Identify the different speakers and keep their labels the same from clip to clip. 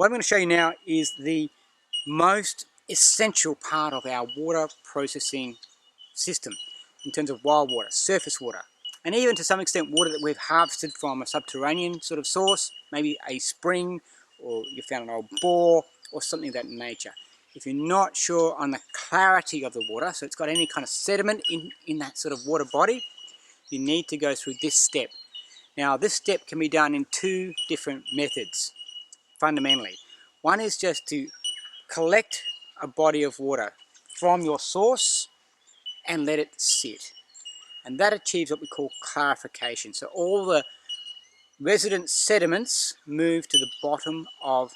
Speaker 1: What I'm going to show you now is the most essential part of our water processing system in terms of wild water, surface water, and even to some extent water that we've harvested from a subterranean sort of source, maybe a spring, or you found an old bore or something of that nature. If you're not sure on the clarity of the water, so it's got any kind of sediment in that sort of water body, you need to go through this step. Now this step can be done in two different methods, fundamentally. One is just to collect a body of water from your source and let it sit. And that achieves what we call clarification. So all the resident sediments move to the bottom of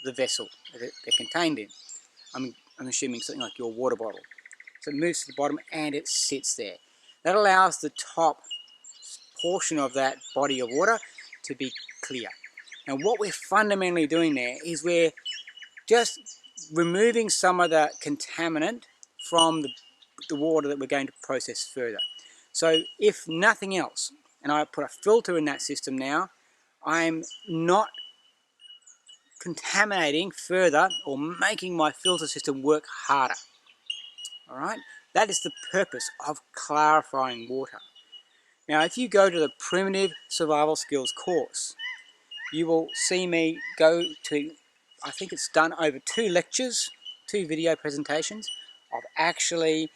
Speaker 1: the vessel that they're contained in. I'm assuming something like your water bottle. So it moves to the bottom and it sits there. That allows the top portion of that body of water to be clear. And what we're fundamentally doing there is we're just removing some of the contaminant from the water that we're going to process further. So if nothing else, and I put a filter in that system now, I'm not contaminating further or making my filter system work harder. Alright, that is the purpose of clarifying water. Now if you go to the Primitive Survival Skills course, you will see me go to, I think it's done over 2 lectures, 2 video presentations of actually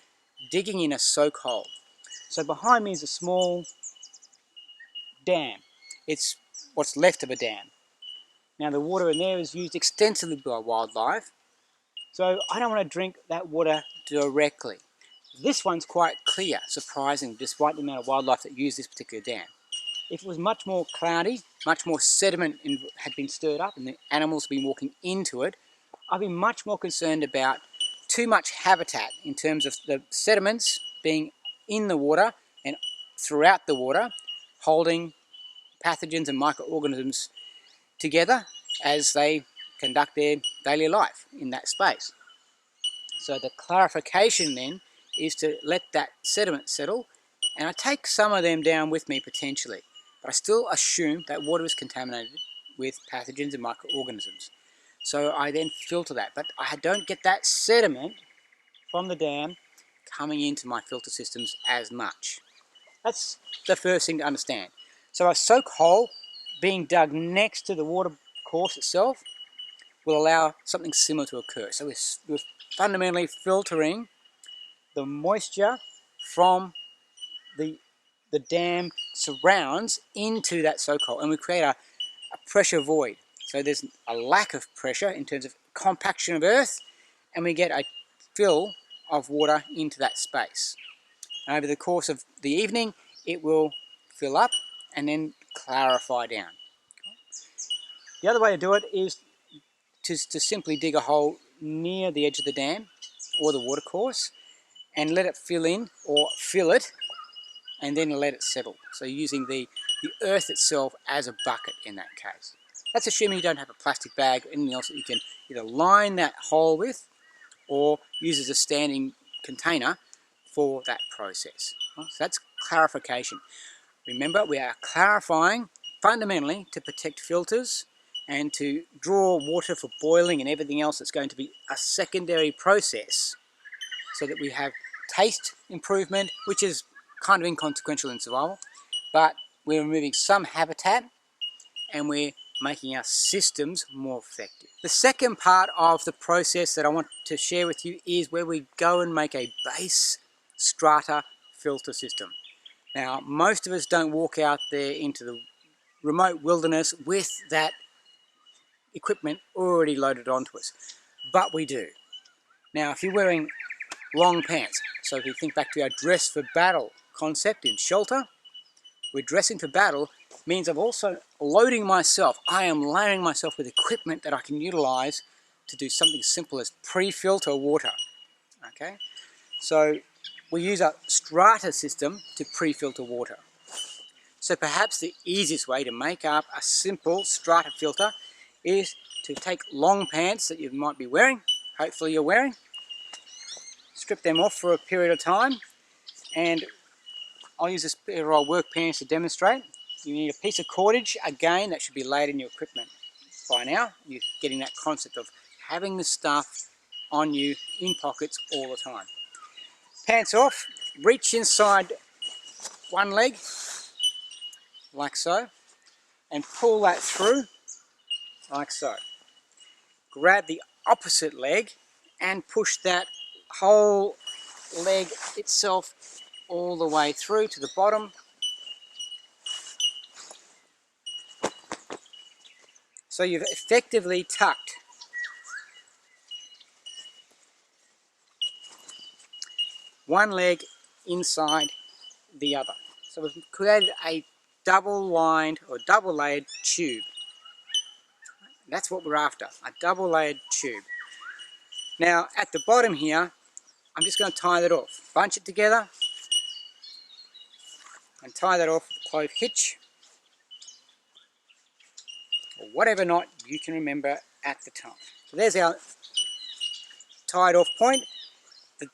Speaker 1: digging in a soak hole. So behind me is a small dam. It's what's left of a dam. Now the water in there is used extensively by wildlife, so I don't want to drink that water directly. This one's quite clear, surprisingly, despite the amount of wildlife that use this particular dam. If it was much more cloudy, much more sediment had been stirred up and the animals have been walking into it, I'd be much more concerned about too much habitat in terms of the sediments being in the water and throughout the water, holding pathogens and microorganisms together as they conduct their daily life in that space. So the clarification then is to let that sediment settle, and I take some of them down with me potentially, but I still assume that water is contaminated with pathogens and microorganisms. So I then filter that, but I don't get that sediment from the dam coming into my filter systems as much. That's the first thing to understand. So a soak hole being dug next to the water course itself will allow something similar to occur. So we're fundamentally filtering the moisture from the dam surrounds into that soak hole, and we create a pressure void. So there's a lack of pressure in terms of compaction of earth, and we get a fill of water into that space. And over the course of the evening, it will fill up and then clarify down. The other way to do it is to simply dig a hole near the edge of the dam or the watercourse and let it fill in or fill it and then let it settle. So using the earth itself as a bucket in that case. That's assuming you don't have a plastic bag or anything else that you can either line that hole with or use as a standing container for that process. So that's clarification. Remember, we are clarifying fundamentally to protect filters and to draw water for boiling and everything else that's going to be a secondary process so that we have taste improvement, which is kind of inconsequential in survival, but we're removing some habitat and we're making our systems more effective. The second part of the process that I want to share with you is where we go and make a base strata filter system. Now, most of us don't walk out there into the remote wilderness with that equipment already loaded onto us, but we do. Now, if you're wearing long pants, so if you think back to our dress for battle concept in shelter, we're dressing for battle means I'm also loading myself. I am layering myself with equipment that I can utilize to do something simple as pre-filter water. Okay, so we use a strata system to pre-filter water. So perhaps the easiest way to make up a simple strata filter is to take long pants that you might be wearing, hopefully you're wearing, strip them off for a period of time, and I'll use this pair of work pants to demonstrate. You need a piece of cordage, again that should be laid in your equipment. by now. You're getting that concept of having the stuff on you in pockets all the time. Pants off, reach inside one leg, like so, and pull that through, like so. Grab the opposite leg and push that whole leg itself all the way through to the bottom. So you've effectively tucked one leg inside the other. So we've created a double-lined or double-layered tube. That's what we're after, a double-layered tube. Now at the bottom here, I'm just going to tie that off. Bunch it together and tie that off with a clove hitch, or whatever knot you can remember at the time. So there's our tied off point. The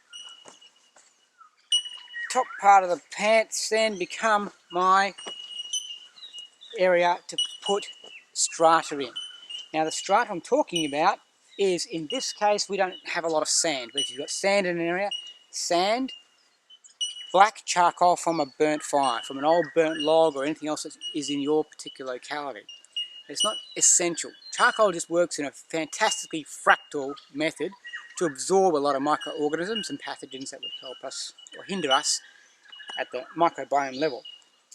Speaker 1: top part of the pants then become my area to put strata in. Now the strata I'm talking about is, in this case, we don't have a lot of sand, but if you've got sand in an area, sand, black charcoal from a burnt fire, from an old burnt log or anything else that is in your particular locality. It's not essential. Charcoal just works in a fantastically fractal method to absorb a lot of microorganisms and pathogens that would help us or hinder us at the microbiome level.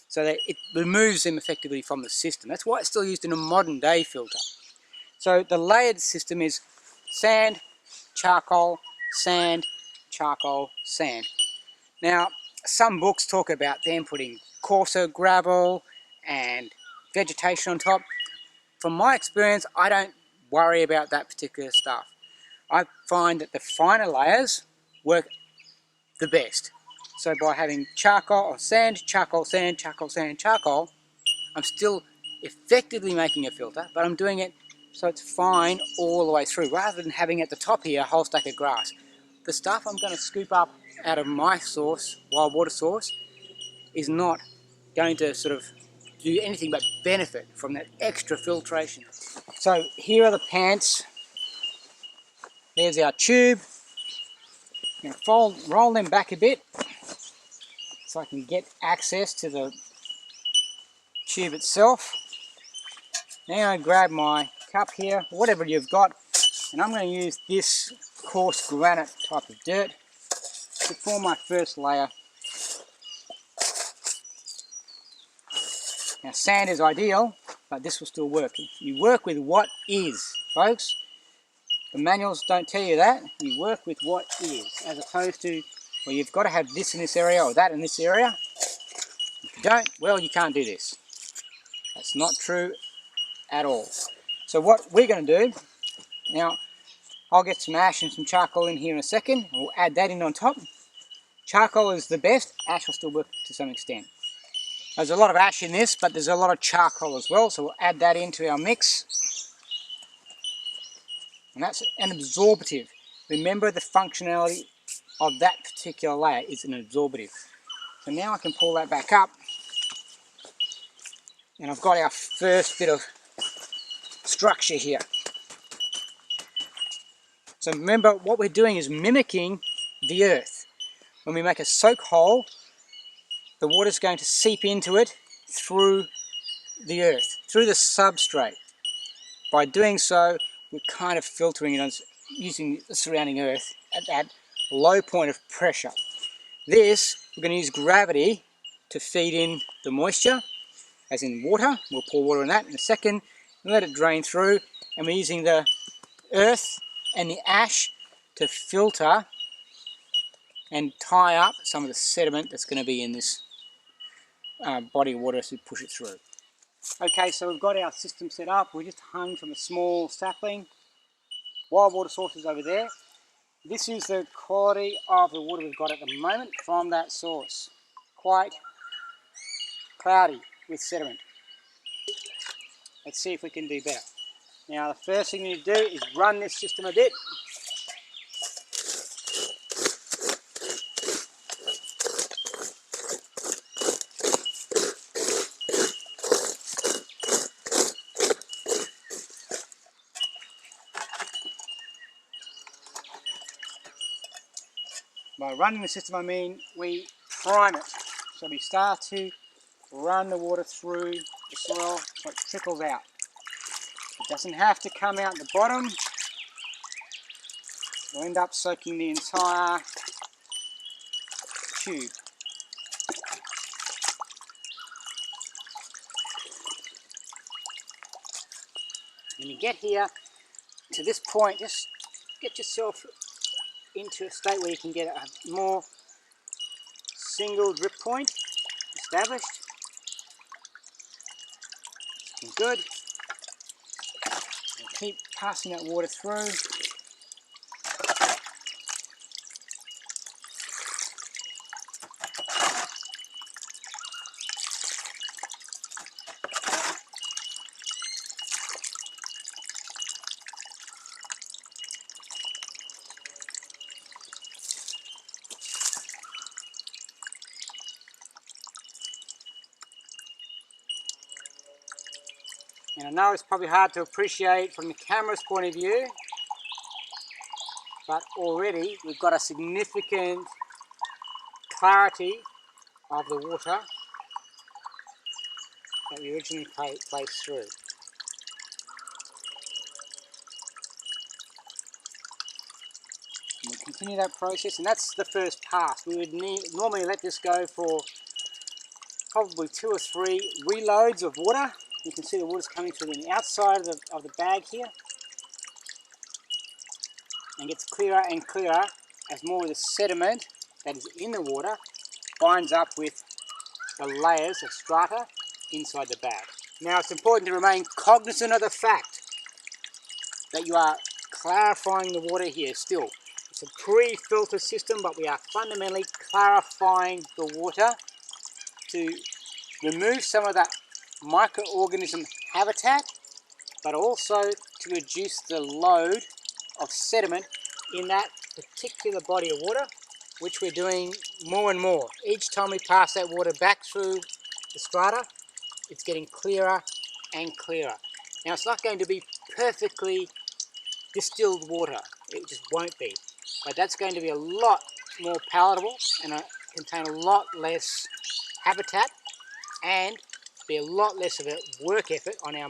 Speaker 1: So that it removes them effectively from the system. That's why it's still used in a modern day filter. So the layered system is sand, charcoal, sand, charcoal, sand. Now, some books talk about them putting coarser gravel and vegetation on top. From my experience, I don't worry about that particular stuff. I find that the finer layers work the best. So by having charcoal or sand, charcoal, sand, charcoal, sand, charcoal, I'm still effectively making a filter, but I'm doing it so it's fine all the way through, rather than having at the top here a whole stack of grass. The stuff I'm going to scoop up out of my source, wild water source, is not going to sort of do anything but benefit from that extra filtration. So here are the pants. There's our tube. I'm going to roll them back a bit so I can get access to the tube itself. Now I grab my cup here, whatever you've got, and I'm going to use this coarse granite type of dirt to form my first layer. Now sand is ideal, but this will still work. You work with what is, folks. The manuals don't tell you that. You work with what is, as opposed to, well, you've got to have this in this area or that in this area. If you don't, well, you can't do this. That's not true at all. So what we're going to do, now I'll get some ash and some charcoal in here in a second. We'll add that in on top. Charcoal is the best. Ash will still work to some extent. There's a lot of ash in this, but there's a lot of charcoal as well, so we'll add that into our mix. And that's an absorbative. Remember, the functionality of that particular layer is an absorbative. So now I can pull that back up, and I've got our first bit of structure here. So remember, what we're doing is mimicking the earth. When we make a soak hole, the water's going to seep into it through the earth, through the substrate. By doing so, we're kind of filtering it using the surrounding earth at that low point of pressure. This, we're going to use gravity to feed in the moisture, as in water. We'll pour water on that in a second and let it drain through. And we're using the earth and the ash to filter and tie up some of the sediment that's going to be in this body of water as we push it through. Okay, so we've got our system set up. We just hung from a small sapling. Wild water source is over there. This is the quality of the water we've got at the moment from that source. Quite cloudy with sediment. Let's see if we can do better. Now the first thing you need to do is run this system a bit. By running the system I mean we prime it. So we start to run the water through the soil so it trickles out. It doesn't have to come out the bottom. We'll end up soaking the entire tube. When you get here to this point, just get yourself into a state where you can get a more single drip point established. Looking good. And keep passing that water through. And I know it's probably hard to appreciate from the camera's point of view, but already we've got a significant clarity of the water that we originally placed through. And we'll continue that process, and that's the first pass. We would normally let this go for probably 2 or 3 reloads of water. You can see the water's coming through the outside of the bag here, and gets clearer and clearer as more of the sediment that is in the water binds up with the layers of strata inside the bag. Now it's important to remain cognizant of the fact that you are clarifying the water here still. It's a pre-filter system, but we are fundamentally clarifying the water to remove some of that microorganism habitat, but also to reduce the load of sediment in that particular body of water, which we're doing more and more. Each time we pass that water back through the strata, it's getting clearer and clearer. Now it's not going to be perfectly distilled water, it just won't be, but that's going to be a lot more palatable and contain a lot less habitat, and be a lot less of a work effort on our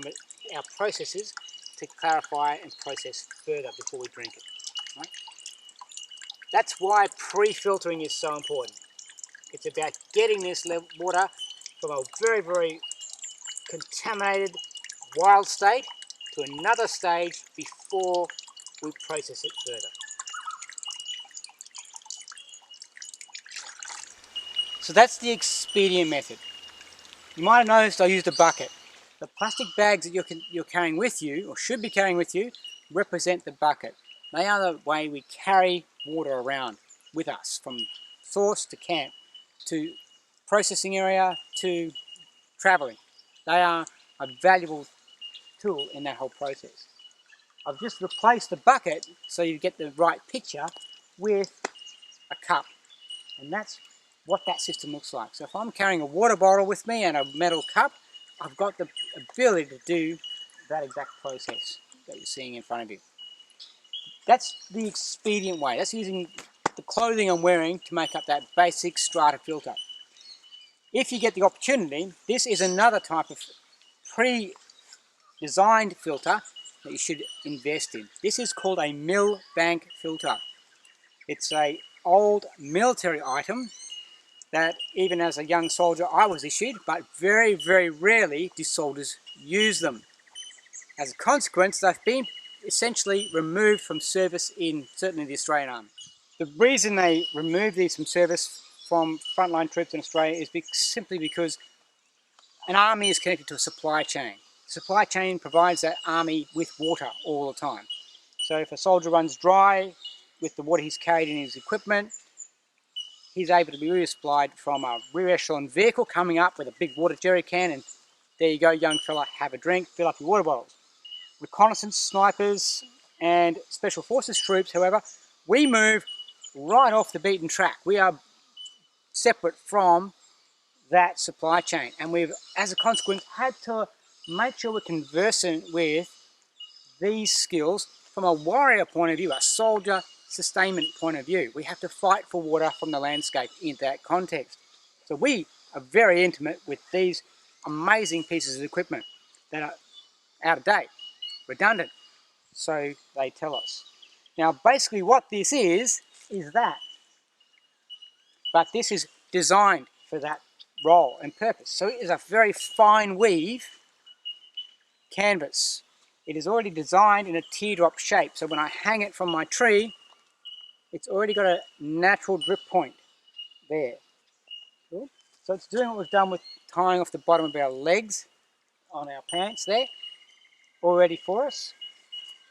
Speaker 1: processes to clarify and process further before we drink it. Right? That's why pre-filtering is so important. It's about getting this water from a very, very contaminated wild state to another stage before we process it further. So that's the expedient method. You might have noticed I used a bucket. The plastic bags that you're carrying with you, or should be carrying with you, represent the bucket. They are the way we carry water around with us, from source to camp, to processing area, to travelling. They are a valuable tool in that whole process. I've just replaced the bucket so you get the right picture with a cup, and that's what that system looks like. So if I'm carrying a water bottle with me and a metal cup, I've got the ability to do that exact process that you're seeing in front of you. That's the expedient way. That's using the clothing I'm wearing to make up that basic strata filter. If you get the opportunity, this is another type of pre-designed filter that you should invest in. This is called a Milbank filter. It's an old military item that even as a young soldier I was issued, but very, very rarely do soldiers use them. As a consequence, they've been essentially removed from service in certainly the Australian Army. The reason they remove these from service from frontline troops in Australia is simply because an army is connected to a supply chain. The supply chain provides that army with water all the time. So if a soldier runs dry with the water he's carried in his equipment, he's able to be resupplied from a rear echelon vehicle coming up with a big water jerry can, and there you go, young fella, have a drink, fill up your water bottles. Reconnaissance snipers and special forces troops, however, we move right off the beaten track. We are separate from that supply chain, and we've, as a consequence, had to make sure we're conversant with these skills from a warrior point of view, a soldier sustainment point of view. We have to fight for water from the landscape in that context. So we are very intimate with these amazing pieces of equipment that are out of date, redundant, so they tell us. Now basically what this is that. But this is designed for that role and purpose. So it is a very fine weave canvas. It is already designed in a teardrop shape, so when I hang it from my tree, it's already got a natural drip point there. Cool. So it's doing what we've done with tying off the bottom of our legs on our pants there, all ready for us.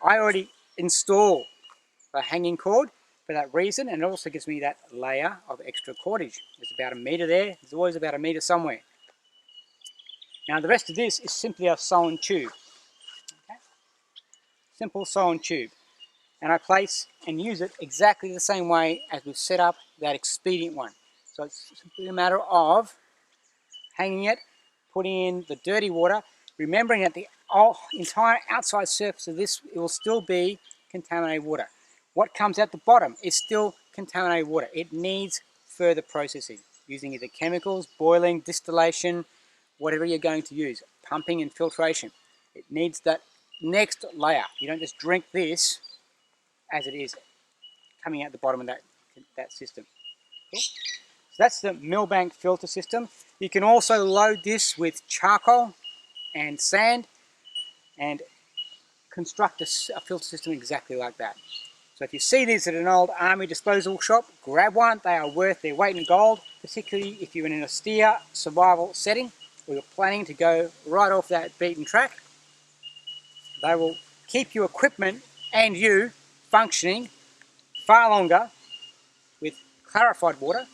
Speaker 1: I already install a hanging cord for that reason, and it also gives me that layer of extra cordage. There's about a metre there, there's always about a metre somewhere. Now the rest of this is simply a sewn tube. Okay? Simple sewn tube. And I place and use it exactly the same way as we've set up that expedient one. So it's simply a matter of hanging it, putting in the dirty water, remembering that the entire outside surface of this, it will still be contaminated water. What comes out the bottom is still contaminated water. It needs further processing, using either chemicals, boiling, distillation, whatever you're going to use, pumping and filtration. It needs that next layer. You don't just drink this as it is coming out the bottom of that system. Cool. So that's the Milbank filter system. You can also load this with charcoal and sand and construct a filter system exactly like that. So if you see these at an old army disposal shop, grab one. They are worth their weight in gold, particularly if you're in an austere survival setting or you're planning to go right off that beaten track. They will keep your equipment and you functioning far longer with clarified water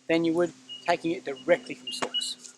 Speaker 1: than you would taking it directly from source.